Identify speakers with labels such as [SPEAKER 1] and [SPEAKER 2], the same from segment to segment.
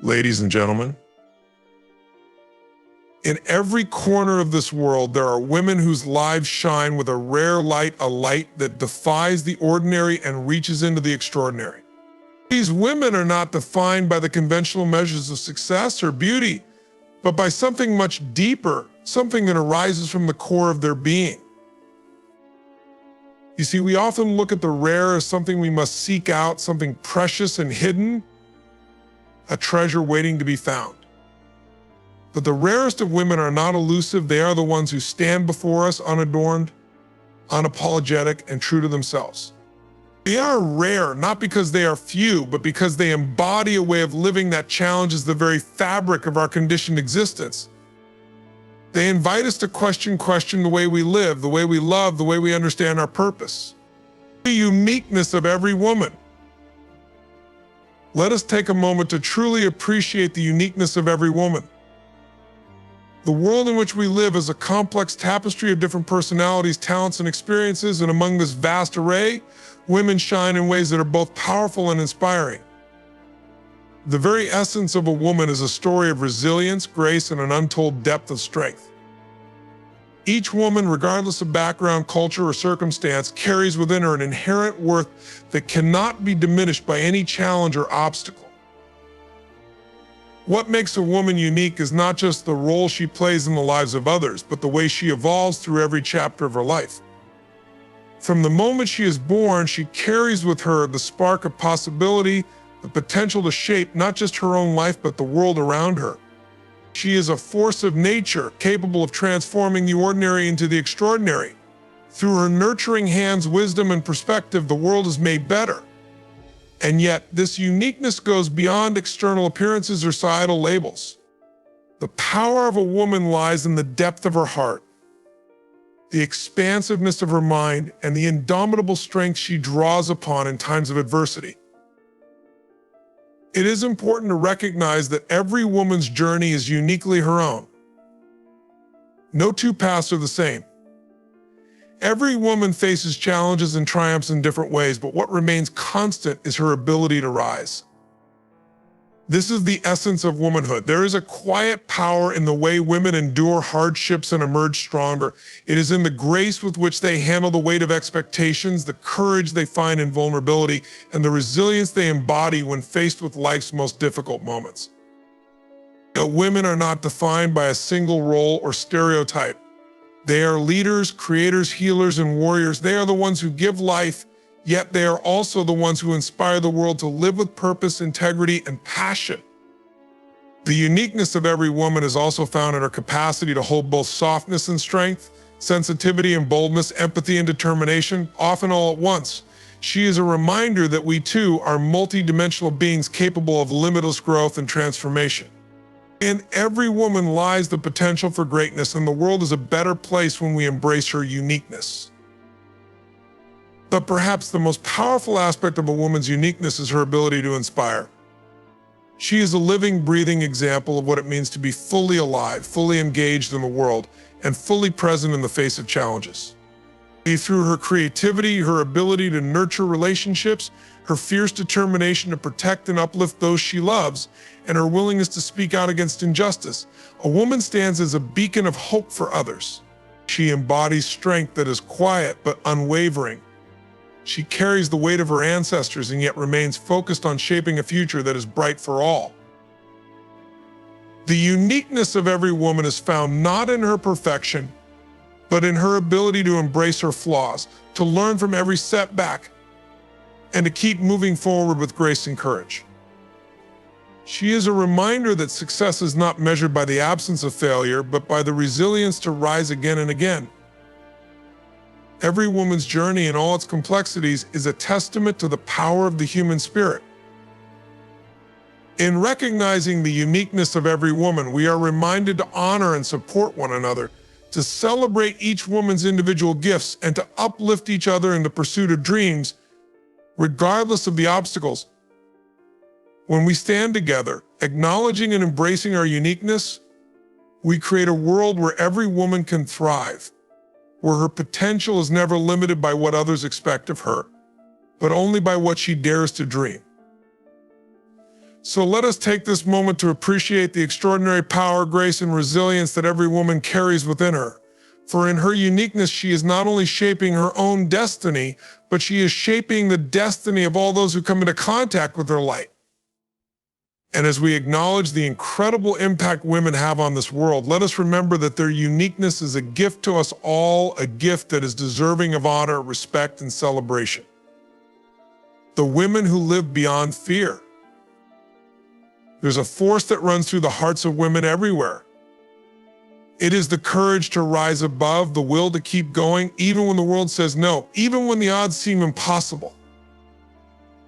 [SPEAKER 1] Ladies and gentlemen, in every corner of this world, there are women whose lives shine with a rare light, a light that defies the ordinary and reaches into the extraordinary. These women are not defined by the conventional measures of success or beauty, but by something much deeper, something that arises from the core of their being. You see, we often look at the rare as something we must seek out, something precious and hidden, a treasure waiting to be found. But the rarest of women are not elusive. They are the ones who stand before us unadorned, unapologetic, and true to themselves. They are rare, not because they are few, but because they embody a way of living that challenges the very fabric of our conditioned existence. They invite us to question the way we live, the way we love, the way we understand our purpose. The uniqueness of every woman. Let us take a moment to truly appreciate the uniqueness of every woman. The world in which we live is a complex tapestry of different personalities, talents, and experiences, and among this vast array, women shine in ways that are both powerful and inspiring. The very essence of a woman is a story of resilience, grace, and an untold depth of strength. Each woman, regardless of background, culture, or circumstance, carries within her an inherent worth that cannot be diminished by any challenge or obstacle. What makes a woman unique is not just the role she plays in the lives of others, but the way she evolves through every chapter of her life. From the moment she is born, she carries with her the spark of possibility, the potential to shape not just her own life, but the world around her. She is a force of nature, capable of transforming the ordinary into the extraordinary. Through her nurturing hands, wisdom, and perspective, the world is made better. And yet, this uniqueness goes beyond external appearances or societal labels. The power of a woman lies in the depth of her heart, the expansiveness of her mind, and the indomitable strength she draws upon in times of adversity. It is important to recognize that every woman's journey is uniquely her own. No two paths are the same. Every woman faces challenges and triumphs in different ways, but what remains constant is her ability to rise. This is the essence of womanhood. There is a quiet power in the way women endure hardships and emerge stronger. It is in the grace with which they handle the weight of expectations, the courage they find in vulnerability, and the resilience they embody when faced with life's most difficult moments. Women are not defined by a single role or stereotype. They are leaders, creators, healers, and warriors. They are the ones who give life, yet they are also the ones who inspire the world to live with purpose, integrity, and passion. The uniqueness of every woman is also found in her capacity to hold both softness and strength, sensitivity and boldness, empathy and determination, often all at once. She is a reminder that we too are multidimensional beings capable of limitless growth and transformation. In every woman lies the potential for greatness, and the world is a better place when we embrace her uniqueness. But perhaps the most powerful aspect of a woman's uniqueness is her ability to inspire. She is a living, breathing example of what it means to be fully alive, fully engaged in the world, and fully present in the face of challenges. Through her creativity, her ability to nurture relationships, her fierce determination to protect and uplift those she loves, and her willingness to speak out against injustice, a woman stands as a beacon of hope for others. She embodies strength that is quiet but unwavering. She carries the weight of her ancestors and yet remains focused on shaping a future that is bright for all. The uniqueness of every woman is found not in her perfection, but in her ability to embrace her flaws, to learn from every setback, and to keep moving forward with grace and courage. She is a reminder that success is not measured by the absence of failure, but by the resilience to rise again and again. Every woman's journey in all its complexities is a testament to the power of the human spirit. In recognizing the uniqueness of every woman, we are reminded to honor and support one another, to celebrate each woman's individual gifts, and to uplift each other in the pursuit of dreams, regardless of the obstacles. When we stand together, acknowledging and embracing our uniqueness, we create a world where every woman can thrive, where her potential is never limited by what others expect of her, but only by what she dares to dream. So let us take this moment to appreciate the extraordinary power, grace, and resilience that every woman carries within her. For in her uniqueness, she is not only shaping her own destiny, but she is shaping the destiny of all those who come into contact with her light. And as we acknowledge the incredible impact women have on this world, let us remember that their uniqueness is a gift to us all, a gift that is deserving of honor, respect, and celebration. The women who live beyond fear. There's a force that runs through the hearts of women everywhere. It is the courage to rise above, the will to keep going, even when the world says no, even when the odds seem impossible.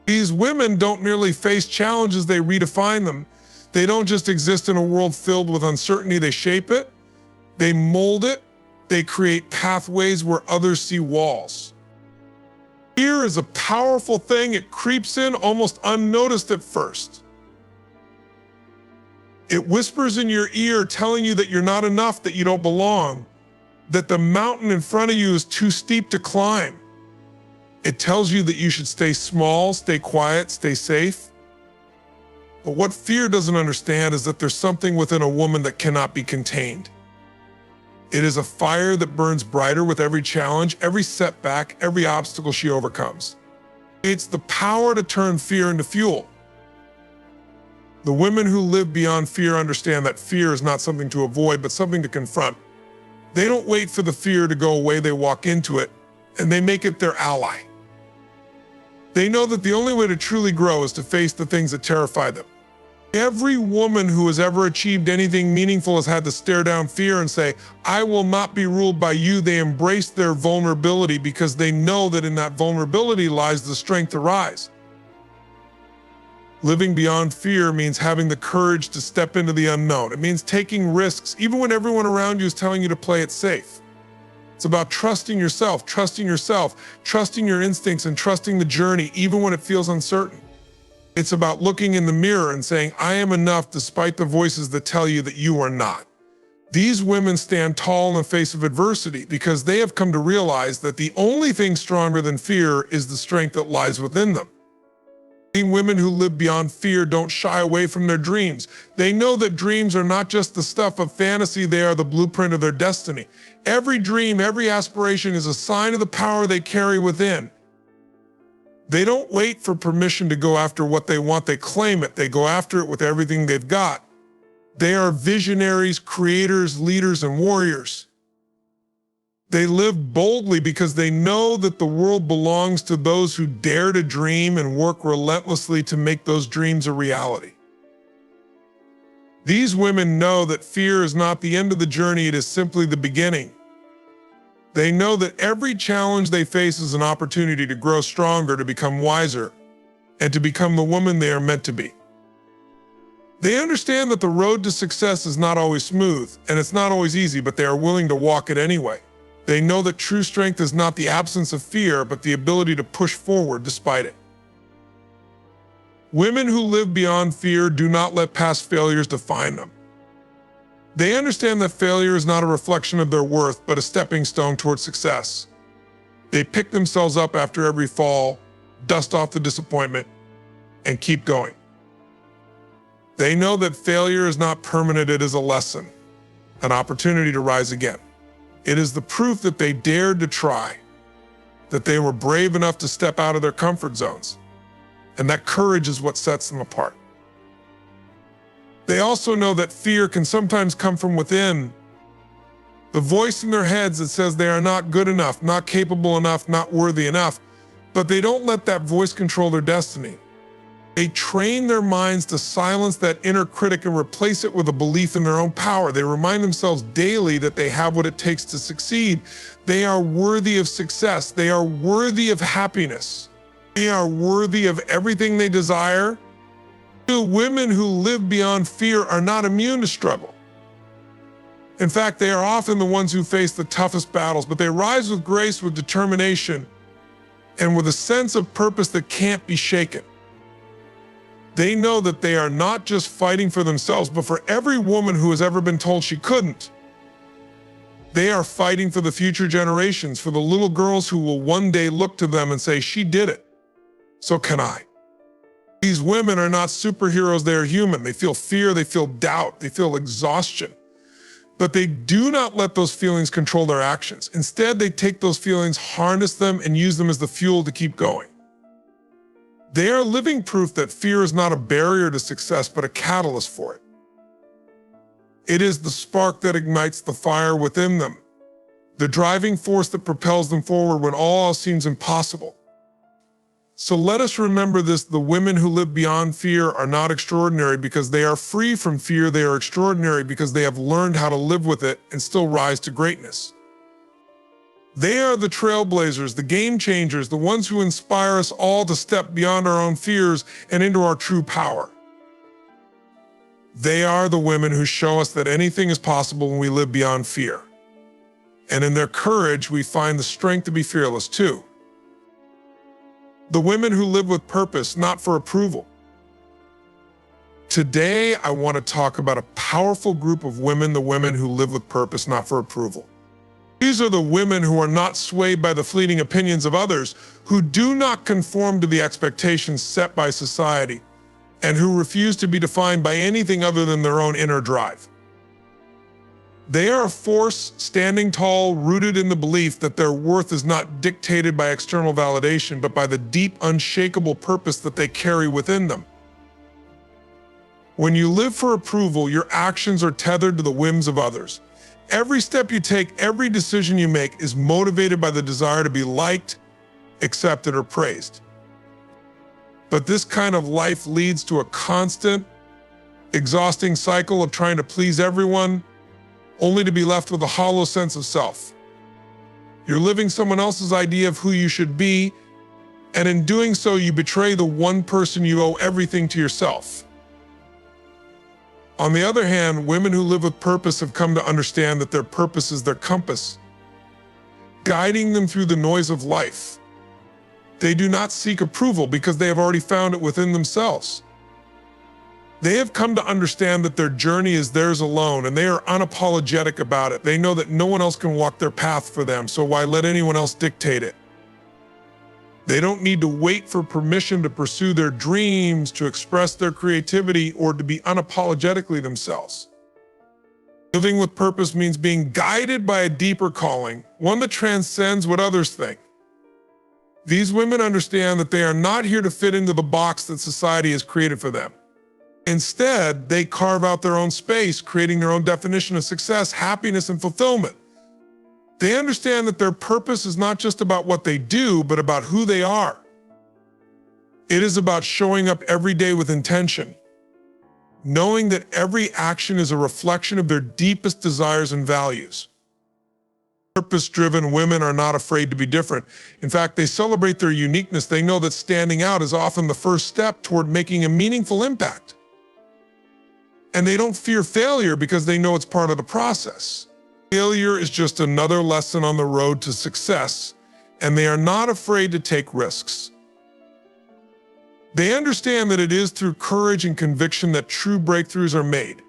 [SPEAKER 1] These women don't merely face challenges, they redefine them. They don't just exist in a world filled with uncertainty, they shape it, they mold it, they create pathways where others see walls. Fear is a powerful thing. It creeps in almost unnoticed at first. It whispers in your ear, telling you that you're not enough, that you don't belong, that the mountain in front of you is too steep to climb. It tells you that you should stay small, stay quiet, stay safe. But what fear doesn't understand is that there's something within a woman that cannot be contained. It is a fire that burns brighter with every challenge, every setback, every obstacle she overcomes. It's the power to turn fear into fuel. The women who live beyond fear understand that fear is not something to avoid, but something to confront. They don't wait for the fear to go away, they walk into it, and they make it their ally. They know that the only way to truly grow is to face the things that terrify them. Every woman who has ever achieved anything meaningful has had to stare down fear and say, I will not be ruled by you. They embrace their vulnerability because they know that in that vulnerability lies the strength to rise. Living beyond fear means having the courage to step into the unknown. It means taking risks, even when everyone around you is telling you to play it safe. It's about trusting yourself, trusting your instincts, and trusting the journey, even when it feels uncertain. It's about looking in the mirror and saying, I am enough despite the voices that tell you that you are not. These women stand tall in the face of adversity because they have come to realize that the only thing stronger than fear is the strength that lies within them. Women who live beyond fear don't shy away from their dreams. They know that dreams are not just the stuff of fantasy, they are the blueprint of their destiny. Every dream, every aspiration is a sign of the power they carry within. They don't wait for permission to go after what they want, they claim it. They go after it with everything they've got. They are visionaries, creators, leaders, and warriors. They live boldly because they know that the world belongs to those who dare to dream and work relentlessly to make those dreams a reality. These women know that fear is not the end of the journey, it is simply the beginning. They know that every challenge they face is an opportunity to grow stronger, to become wiser, and to become the woman they are meant to be. They understand that the road to success is not always smooth, and it's not always easy, but they are willing to walk it anyway. They know that true strength is not the absence of fear, but the ability to push forward despite it. Women who live beyond fear do not let past failures define them. They understand that failure is not a reflection of their worth, but a stepping stone towards success. They pick themselves up after every fall, dust off the disappointment, and keep going. They know that failure is not permanent, it is a lesson, an opportunity to rise again. It is the proof that they dared to try, that they were brave enough to step out of their comfort zones, and that courage is what sets them apart. They also know that fear can sometimes come from within, the voice in their heads that says they are not good enough, not capable enough, not worthy enough, but they don't let that voice control their destiny. They train their minds to silence that inner critic and replace it with a belief in their own power. They remind themselves daily that they have what it takes to succeed. They are worthy of success. They are worthy of happiness. They are worthy of everything they desire. Women who live beyond fear are not immune to struggle. In fact, they are often the ones who face the toughest battles, but they rise with grace, with determination, and with a sense of purpose that can't be shaken. They know that they are not just fighting for themselves, but for every woman who has ever been told she couldn't. They are fighting for the future generations, for the little girls who will one day look to them and say, she did it, so can I. These women are not superheroes, they are human. They feel fear, they feel doubt, they feel exhaustion. But they do not let those feelings control their actions. Instead, they take those feelings, harness them, and use them as the fuel to keep going. They are living proof that fear is not a barrier to success, but a catalyst for it. It is the spark that ignites the fire within them, the driving force that propels them forward when all else seems impossible. So let us remember this: the women who live beyond fear are not extraordinary because they are free from fear. They are extraordinary because they have learned how to live with it and still rise to greatness. They are the trailblazers, the game changers, the ones who inspire us all to step beyond our own fears and into our true power. They are the women who show us that anything is possible when we live beyond fear. And in their courage, we find the strength to be fearless too. The women who live with purpose, not for approval. Today, I want to talk about a powerful group of women, the women who live with purpose, not for approval. These are the women who are not swayed by the fleeting opinions of others, who do not conform to the expectations set by society, and who refuse to be defined by anything other than their own inner drive. They are a force standing tall, rooted in the belief that their worth is not dictated by external validation, but by the deep, unshakable purpose that they carry within them. When you live for approval, your actions are tethered to the whims of others. Every step you take, every decision you make is motivated by the desire to be liked, accepted, or praised. But this kind of life leads to a constant, exhausting cycle of trying to please everyone, only to be left with a hollow sense of self. You're living someone else's idea of who you should be, and in doing so, you betray the one person you owe everything to: yourself. On the other hand, women who live with purpose have come to understand that their purpose is their compass, guiding them through the noise of life. They do not seek approval because they have already found it within themselves. They have come to understand that their journey is theirs alone, and they are unapologetic about it. They know that no one else can walk their path for them, so why let anyone else dictate it? They don't need to wait for permission to pursue their dreams, to express their creativity, or to be unapologetically themselves. Living with purpose means being guided by a deeper calling, one that transcends what others think. These women understand that they are not here to fit into the box that society has created for them. Instead, they carve out their own space, creating their own definition of success, happiness, and fulfillment. They understand that their purpose is not just about what they do, but about who they are. It is about showing up every day with intention, knowing that every action is a reflection of their deepest desires and values. Purpose-driven women are not afraid to be different. In fact, they celebrate their uniqueness. They know that standing out is often the first step toward making a meaningful impact. And they don't fear failure because they know it's part of the process. Failure is just another lesson on the road to success, and they are not afraid to take risks. They understand that it is through courage and conviction that true breakthroughs are made.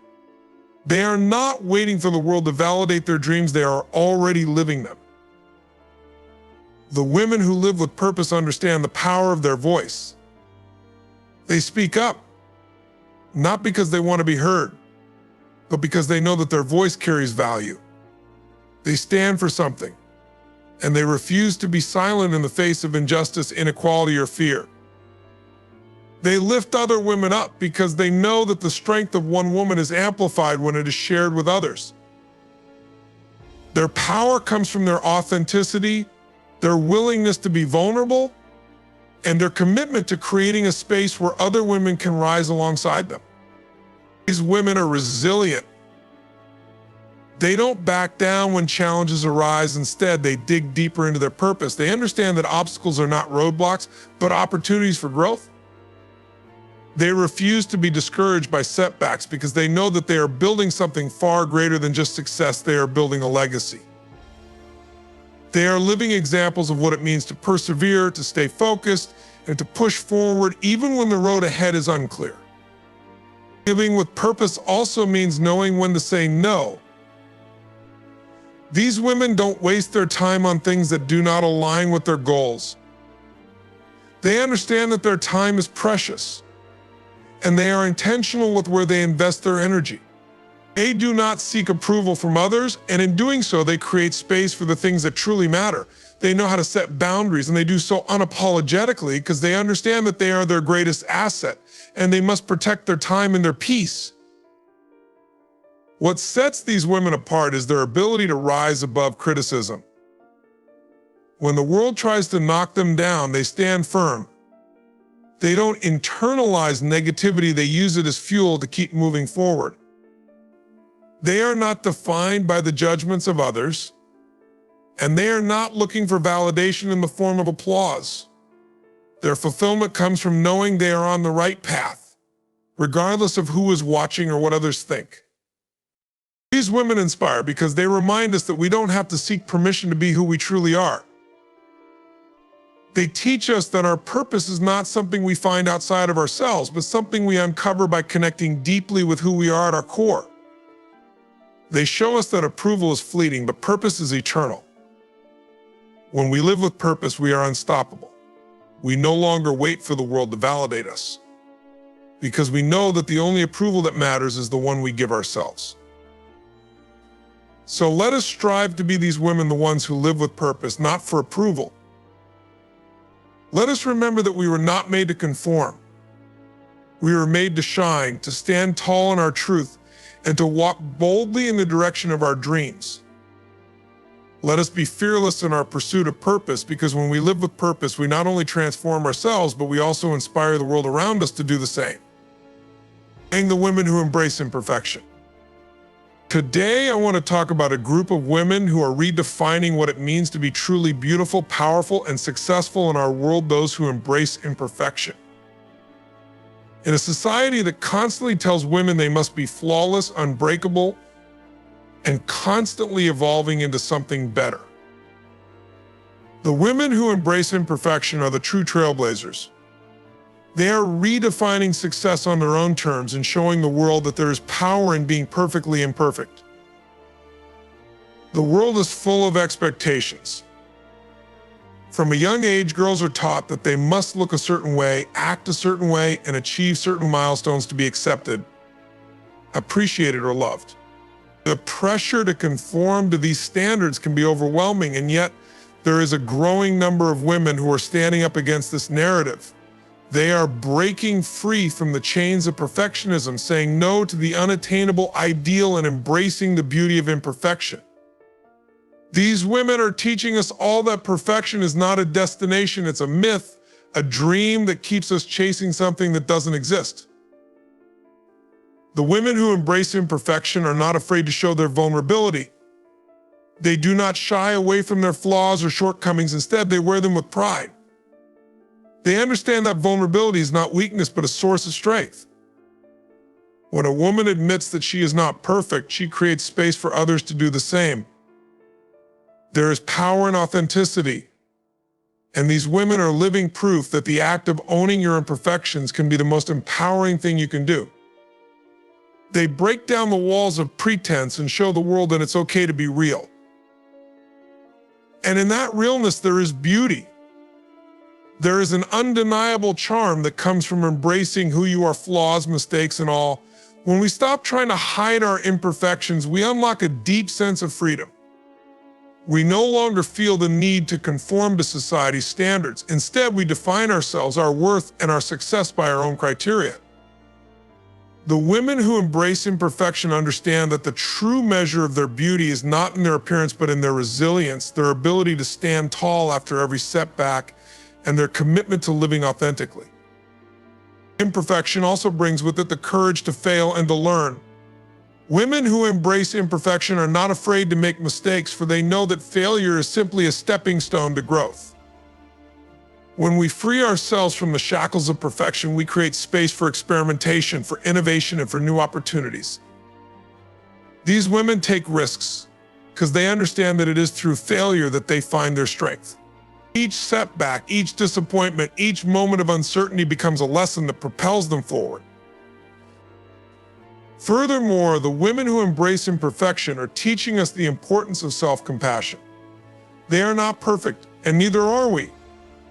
[SPEAKER 1] They are not waiting for the world to validate their dreams, they are already living them. The women who live with purpose understand the power of their voice. They speak up, not because they want to be heard, but because they know that their voice carries value. They stand for something, and they refuse to be silent in the face of injustice, inequality, or fear. They lift other women up because they know that the strength of one woman is amplified when it is shared with others. Their power comes from their authenticity, their willingness to be vulnerable, and their commitment to creating a space where other women can rise alongside them. These women are resilient. They don't back down when challenges arise. Instead, they dig deeper into their purpose. They understand that obstacles are not roadblocks, but opportunities for growth. They refuse to be discouraged by setbacks because they know that they are building something far greater than just success. They are building a legacy. They are living examples of what it means to persevere, to stay focused, and to push forward even when the road ahead is unclear. Living with purpose also means knowing when to say no. These women don't waste their time on things that do not align with their goals. They understand that their time is precious, and they are intentional with where they invest their energy. They do not seek approval from others, and in doing so, they create space for the things that truly matter. They know how to set boundaries, and they do so unapologetically because they understand that they are their greatest asset, and they must protect their time and their peace. What sets these women apart is their ability to rise above criticism. When the world tries to knock them down, they stand firm. They don't internalize negativity, they use it as fuel to keep moving forward. They are not defined by the judgments of others, and they are not looking for validation in the form of applause. Their fulfillment comes from knowing they are on the right path, regardless of who is watching or what others think. These women inspire because they remind us that we don't have to seek permission to be who we truly are. They teach us that our purpose is not something we find outside of ourselves, but something we uncover by connecting deeply with who we are at our core. They show us that approval is fleeting, but purpose is eternal. When we live with purpose, we are unstoppable. We no longer wait for the world to validate us, because we know that the only approval that matters is the one we give ourselves. So let us strive to be these women, the ones who live with purpose, not for approval. Let us remember that we were not made to conform. We were made to shine, to stand tall in our truth, and to walk boldly in the direction of our dreams. Let us be fearless in our pursuit of purpose, because when we live with purpose, we not only transform ourselves, but we also inspire the world around us to do the same. Being the women who embrace imperfection. Today, I want to talk about a group of women who are redefining what it means to be truly beautiful, powerful, and successful in our world, those who embrace imperfection. In a society that constantly tells women they must be flawless, unbreakable, and constantly evolving into something better. The women who embrace imperfection are the true trailblazers. They are redefining success on their own terms and showing the world that there is power in being perfectly imperfect. The world is full of expectations. From a young age, girls are taught that they must look a certain way, act a certain way, and achieve certain milestones to be accepted, appreciated, or loved. The pressure to conform to these standards can be overwhelming, and yet there is a growing number of women who are standing up against this narrative. They are breaking free from the chains of perfectionism, saying no to the unattainable ideal and embracing the beauty of imperfection. These women are teaching us all that perfection is not a destination, it's a myth, a dream that keeps us chasing something that doesn't exist. The women who embrace imperfection are not afraid to show their vulnerability. They do not shy away from their flaws or shortcomings. Instead, they wear them with pride. They understand that vulnerability is not weakness, but a source of strength. When a woman admits that she is not perfect, she creates space for others to do the same. There is power in authenticity, and these women are living proof that the act of owning your imperfections can be the most empowering thing you can do. They break down the walls of pretense and show the world that it's okay to be real. And in that realness, there is beauty. There is an undeniable charm that comes from embracing who you are, flaws, mistakes, and all. When we stop trying to hide our imperfections, we unlock a deep sense of freedom. We no longer feel the need to conform to society's standards. Instead, we define ourselves, our worth, and our success by our own criteria. The women who embrace imperfection understand that the true measure of their beauty is not in their appearance, but in their resilience, their ability to stand tall after every setback, and their commitment to living authentically. Imperfection also brings with it the courage to fail and to learn. Women who embrace imperfection are not afraid to make mistakes, for they know that failure is simply a stepping stone to growth. When we free ourselves from the shackles of perfection, we create space for experimentation, for innovation, and for new opportunities. These women take risks because they understand that it is through failure that they find their strength. Each setback, each disappointment, each moment of uncertainty becomes a lesson that propels them forward. Furthermore, the women who embrace imperfection are teaching us the importance of self-compassion. They are not perfect, and neither are we.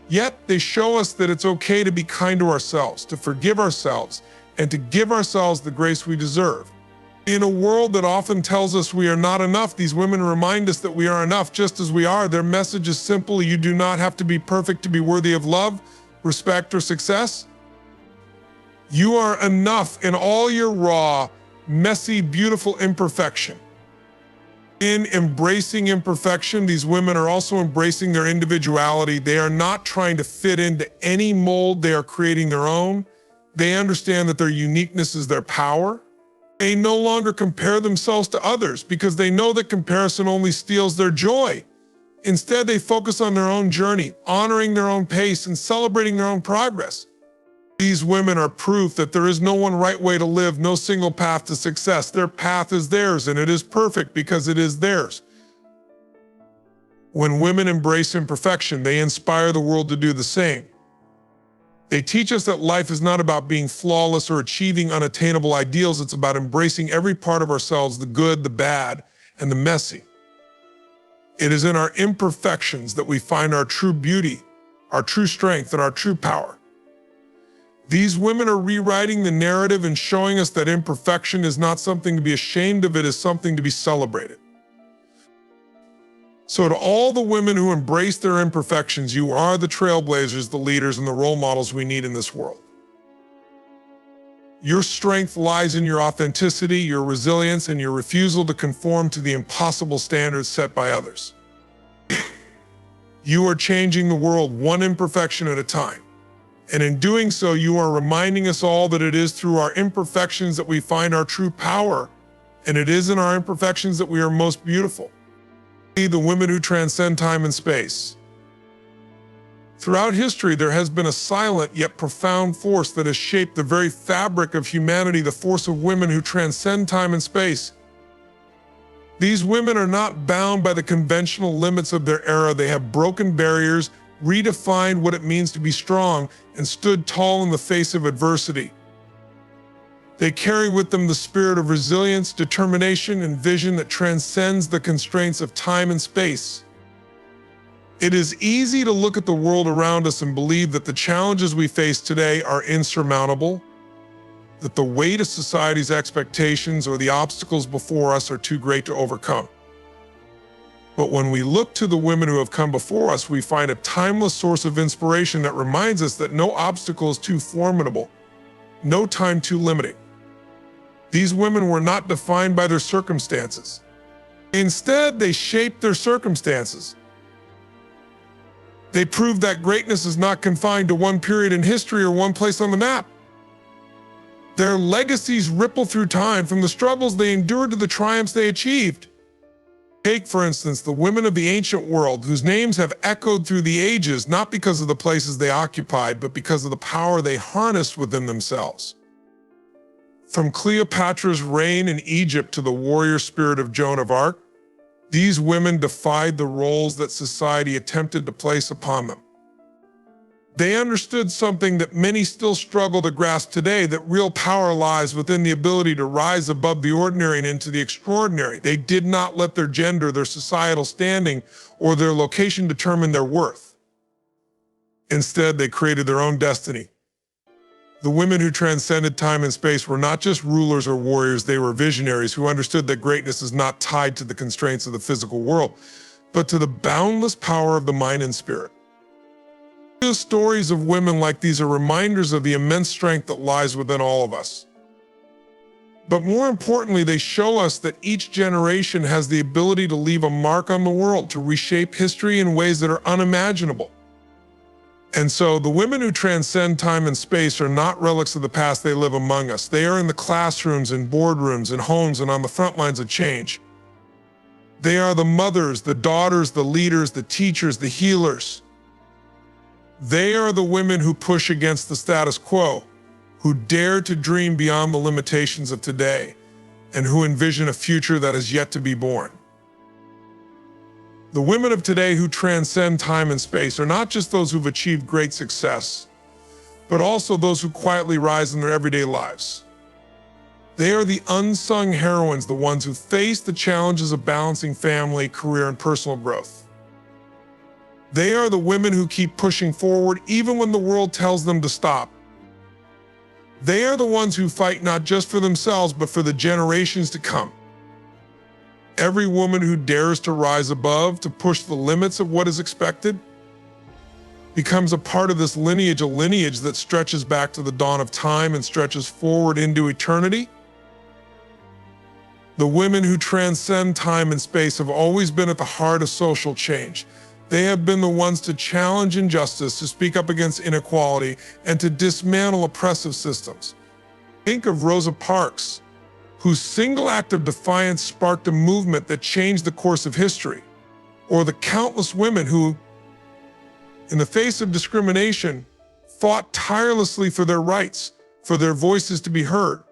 [SPEAKER 1] Yet, they show us that it's okay to be kind to ourselves, to forgive ourselves, and to give ourselves the grace we deserve. In a world that often tells us we are not enough, these women remind us that we are enough just as we are. Their message is simple: you do not have to be perfect to be worthy of love, respect, or success. You are enough in all your raw, messy, beautiful imperfection. In embracing imperfection, these women are also embracing their individuality. They are not trying to fit into any mold. They are creating their own. They understand that their uniqueness is their power. They no longer compare themselves to others because they know that comparison only steals their joy. Instead, they focus on their own journey, honoring their own pace and celebrating their own progress. These women are proof that there is no one right way to live, no single path to success. Their path is theirs, and it is perfect because it is theirs. When women embrace imperfection, they inspire the world to do the same. They teach us that life is not about being flawless or achieving unattainable ideals. It's about embracing every part of ourselves, the good, the bad, and the messy. It is in our imperfections that we find our true beauty, our true strength, and our true power. These women are rewriting the narrative and showing us that imperfection is not something to be ashamed of, it is something to be celebrated. So to all the women who embrace their imperfections, you are the trailblazers, the leaders, and the role models we need in this world. Your strength lies in your authenticity, your resilience, and your refusal to conform to the impossible standards set by others. You are changing the world one imperfection at a time. And in doing so, you are reminding us all that it is through our imperfections that we find our true power, and it is in our imperfections that we are most beautiful. The women who transcend time and space. Throughout history, there has been a silent yet profound force that has shaped the very fabric of humanity, the force of women who transcend time and space. These women are not bound by the conventional limits of their era. They have broken barriers, redefined what it means to be strong, and stood tall in the face of adversity. They carry with them the spirit of resilience, determination, and vision that transcends the constraints of time and space. It is easy to look at the world around us and believe that the challenges we face today are insurmountable, that the weight of society's expectations or the obstacles before us are too great to overcome. But when we look to the women who have come before us, we find a timeless source of inspiration that reminds us that no obstacle is too formidable, no time too limiting. These women were not defined by their circumstances. Instead, they shaped their circumstances. They proved that greatness is not confined to one period in history or one place on the map. Their legacies ripple through time, from the struggles they endured to the triumphs they achieved. Take, for instance, the women of the ancient world, whose names have echoed through the ages, not because of the places they occupied, but because of the power they harnessed within themselves. From Cleopatra's reign in Egypt to the warrior spirit of Joan of Arc, these women defied the roles that society attempted to place upon them. They understood something that many still struggle to grasp today, that real power lies within the ability to rise above the ordinary and into the extraordinary. They did not let their gender, their societal standing, or their location determine their worth. Instead, they created their own destiny. The women who transcended time and space were not just rulers or warriors, they were visionaries who understood that greatness is not tied to the constraints of the physical world, but to the boundless power of the mind and spirit. The stories of women like these are reminders of the immense strength that lies within all of us. But more importantly, they show us that each generation has the ability to leave a mark on the world, to reshape history in ways that are unimaginable. And so the women who transcend time and space are not relics of the past, they live among us. They are in the classrooms, in boardrooms, in homes, and on the front lines of change. They are the mothers, the daughters, the leaders, the teachers, the healers. They are the women who push against the status quo, who dare to dream beyond the limitations of today, and who envision a future that is yet to be born. The women of today who transcend time and space are not just those who've achieved great success, but also those who quietly rise in their everyday lives. They are the unsung heroines, the ones who face the challenges of balancing family, career, and personal growth. They are the women who keep pushing forward even when the world tells them to stop. They are the ones who fight not just for themselves, but for the generations to come. Every woman who dares to rise above, to push the limits of what is expected, becomes a part of this lineage, a lineage that stretches back to the dawn of time and stretches forward into eternity. The women who transcend time and space have always been at the heart of social change. They have been the ones to challenge injustice, to speak up against inequality, and to dismantle oppressive systems. Think of Rosa Parks, whose single act of defiance sparked a movement that changed the course of history, or the countless women who, in the face of discrimination, fought tirelessly for their rights, for their voices to be heard.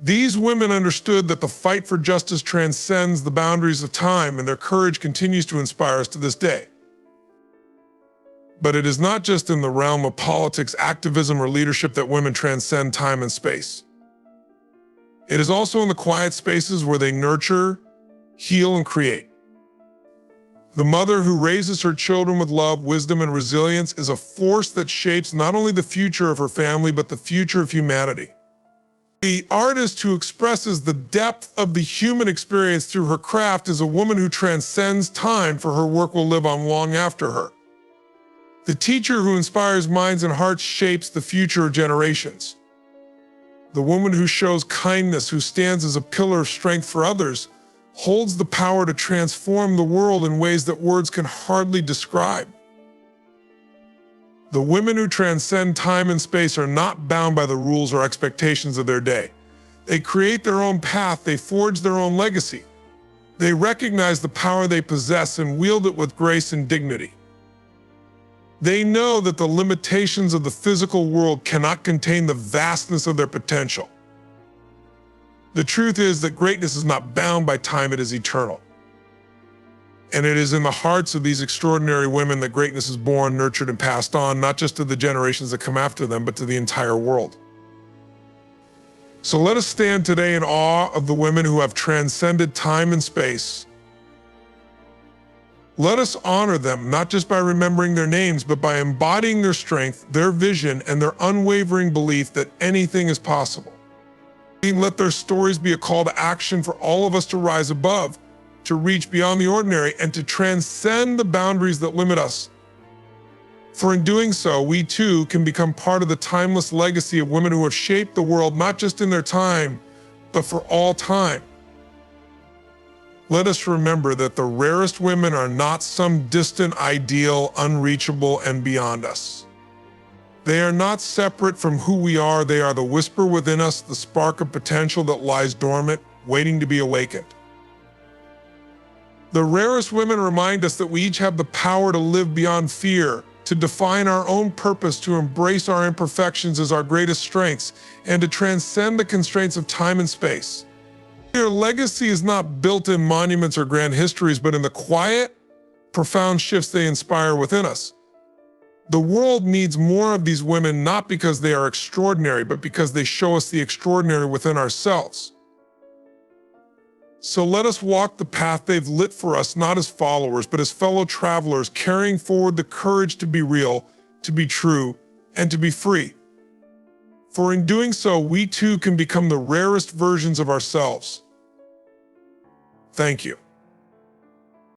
[SPEAKER 1] These women understood that the fight for justice transcends the boundaries of time, and their courage continues to inspire us to this day. But it is not just in the realm of politics, activism, or leadership that women transcend time and space. It is also in the quiet spaces where they nurture, heal, and create. The mother who raises her children with love, wisdom, and resilience is a force that shapes not only the future of her family, but the future of humanity. The artist who expresses the depth of the human experience through her craft is a woman who transcends time, for her work will live on long after her. The teacher who inspires minds and hearts shapes the future of generations. The woman who shows kindness, who stands as a pillar of strength for others, holds the power to transform the world in ways that words can hardly describe. The women who transcend time and space are not bound by the rules or expectations of their day. They create their own path, they forge their own legacy. They recognize the power they possess and wield it with grace and dignity. They know that the limitations of the physical world cannot contain the vastness of their potential. The truth is that greatness is not bound by time, it is eternal. And it is in the hearts of these extraordinary women that greatness is born, nurtured, and passed on, not just to the generations that come after them, but to the entire world. So let us stand today in awe of the women who have transcended time and space. Let us honor them, not just by remembering their names, but by embodying their strength, their vision, and their unwavering belief that anything is possible. Let their stories be a call to action for all of us to rise above, to reach beyond the ordinary, and to transcend the boundaries that limit us. For in doing so, we too can become part of the timeless legacy of women who have shaped the world, not just in their time, but for all time. Let us remember that the rarest women are not some distant ideal, unreachable and beyond us. They are not separate from who we are. They are the whisper within us, the spark of potential that lies dormant, waiting to be awakened. The rarest women remind us that we each have the power to live beyond fear, to define our own purpose, to embrace our imperfections as our greatest strengths, and to transcend the constraints of time and space. Their legacy is not built in monuments or grand histories, but in the quiet, profound shifts they inspire within us. The world needs more of these women, not because they are extraordinary, but because they show us the extraordinary within ourselves. So let us walk the path they've lit for us, not as followers, but as fellow travelers, carrying forward the courage to be real, to be true, and to be free. For in doing so, we too can become the rarest versions of ourselves. Thank you.